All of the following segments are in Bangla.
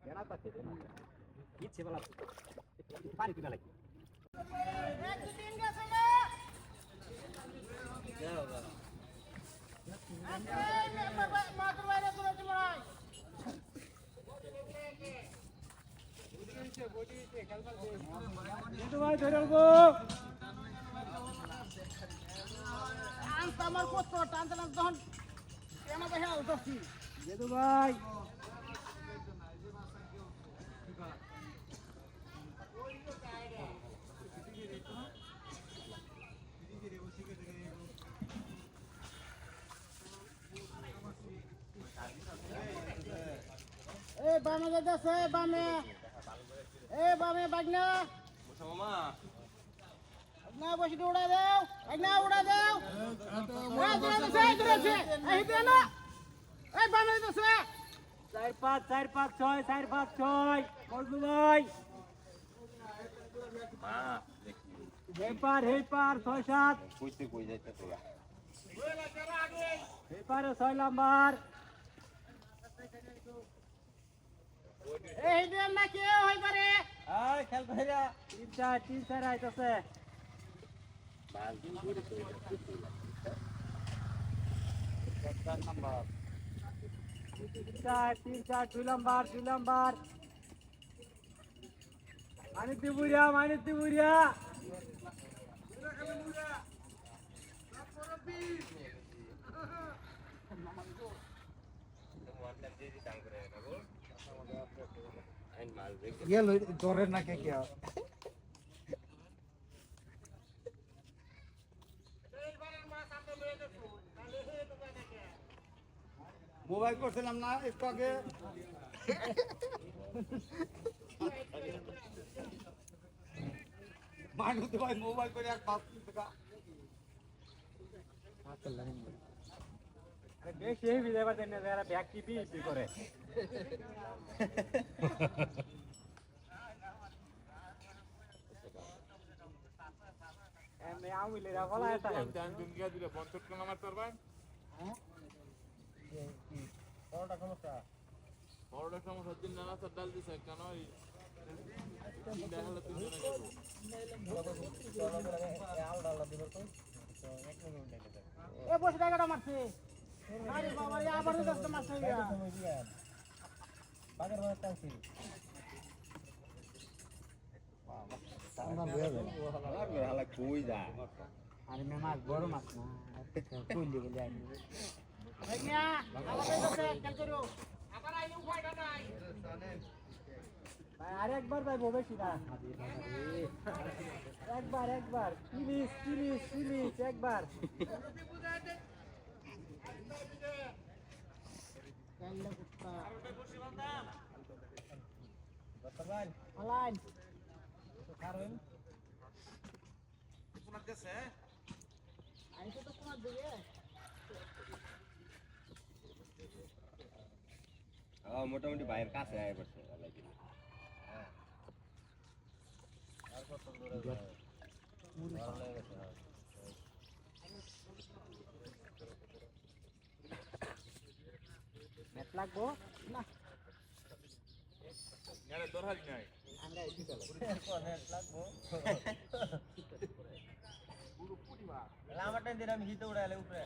বেড়া পাচ্ছে ইচ্ছে বেলা পানি কিনা লাগে আমার কত টানতে তখন কেন দেখে উঠছি যেদু ভাই এ বামে যাচ্ছে বামে এ বামে বাগনা মামা না বসে উড়া দাও বাগনা উড়া দাও উড়া দূরে দূরে এই দে না এই বামে যাচ্ছে 4-5 4-5 6 4-5 6 মজনু ভাই মা হেপার 6-7 কইতে কই যাইতাছে হেপারে 6 নাম্বার এই দে না কে হই পারে আয় খেল কইরা 3-4 আইতাছে বালদিন করে কই নাম্বার 3-4 2 নাম্বার মানিক দিবুরিয়া গেল ধরে না কে কে মোবাইল করছিলাম না একটু আগে মানুষ ভাই মোবাইল করে এক 5 টাকা বেশি হেভি দেবার দেন না যারা ব্যাগ কি বিক্রি করে এমনি আউইলেরা বলা এটা দুনিয়া দিলে 50 টাকা আমার তোর ভাই বড়টা সমস্যা বড়টা সমস্যা দিন না স্যার ডাল দিছে কেন ওই দেখালে তুই জনে এ বসে টাকাটা মারছে আরে বাবা আবার দশটা মারছে বাগের বাগের টানছি হালা কই যা আরে মে মাছ বড় মাছ না কইলি বলে আই ভাইয়া আবার যাচ্ছে খেল করো আবার আইলে উপায়টা নাই ভাই আরেকবার ভাই বেশি না একবার প্লিজ একবার আলাইন আইসে তো তোমার দিকে মোটামুটি ভাইয়ের কাছে আয় পড়ছে নেট লাগবো না আরে দরহারি নাই আমরা এই দিকে আমারটা দিলাম হিতে উড়াইলে উপরে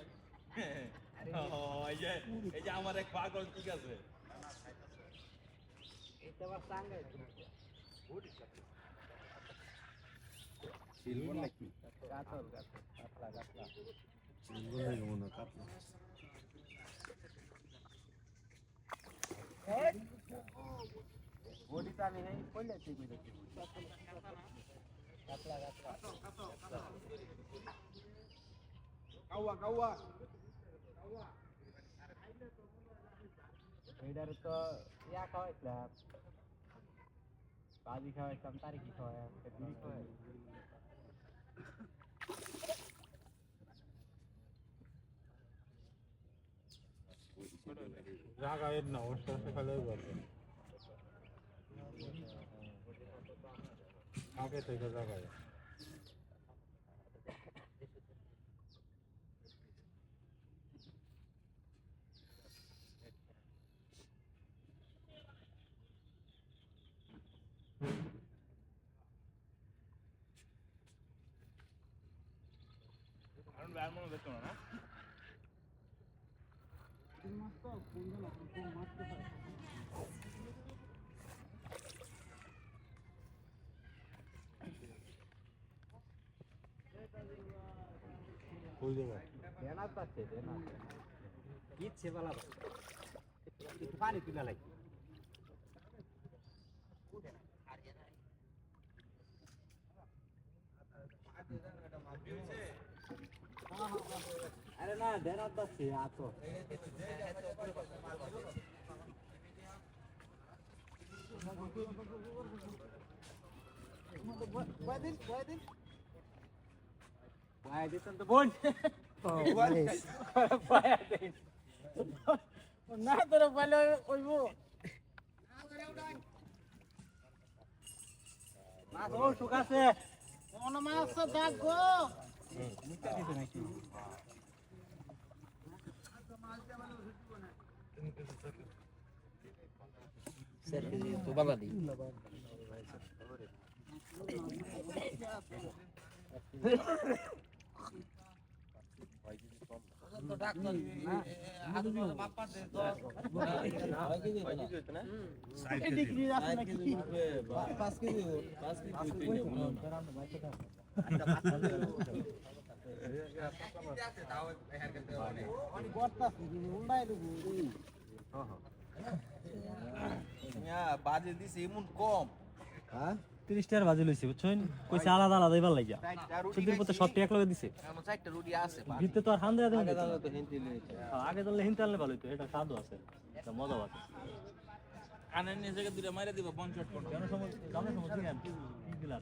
এই যে আমার এক পাগল ঠিক আছে এটা আবার সাঙ্গাই সিলবন নাকি কাতলা সিলবন নাকি মনে কাটলো বডিটা আমি নাই কইলে ঠিক হইছে কাতলা কাউয়া এইটার তো ইয়া খাওয়াইছিলাম বাজি খাওয়াইছিলাম তারে কি খাওয়াই বিড়ি খাওয়াই জায়গা এর না ওর সাথে খালে বলবে আগে থেকে জায়গায় কোনো না ইচ্ছে বলা একটু পানি তুলে লাই আরে না দেনা পাচ্ছে আতো ভাই দিতেন তো বোন না তোরা পাইলে ওইব মাছ ও শুকাছে মনে মাছ তো থাকবো বাজে দিছে এমন কম 30 টাকার বাজে লইছি বুঝছেন কইছে আলাদা আলাদা এবার লাগিয়া সুদির পথে সব টাকা লগে দিছে এমন চারটা রুটি আছে ভিতরে তো আর হান দেয়া দেন তো হিন্দি লইছে আগে তাহলে হিনতে আনলে ভালো হইতো এটা স্বাদও আছে এটা মজাও আছে আনের নিয়ে জায়গা দুটা মাইরা দিবা বন শট করতে কেন সময় জানো সময় দিলেন কি দিলাম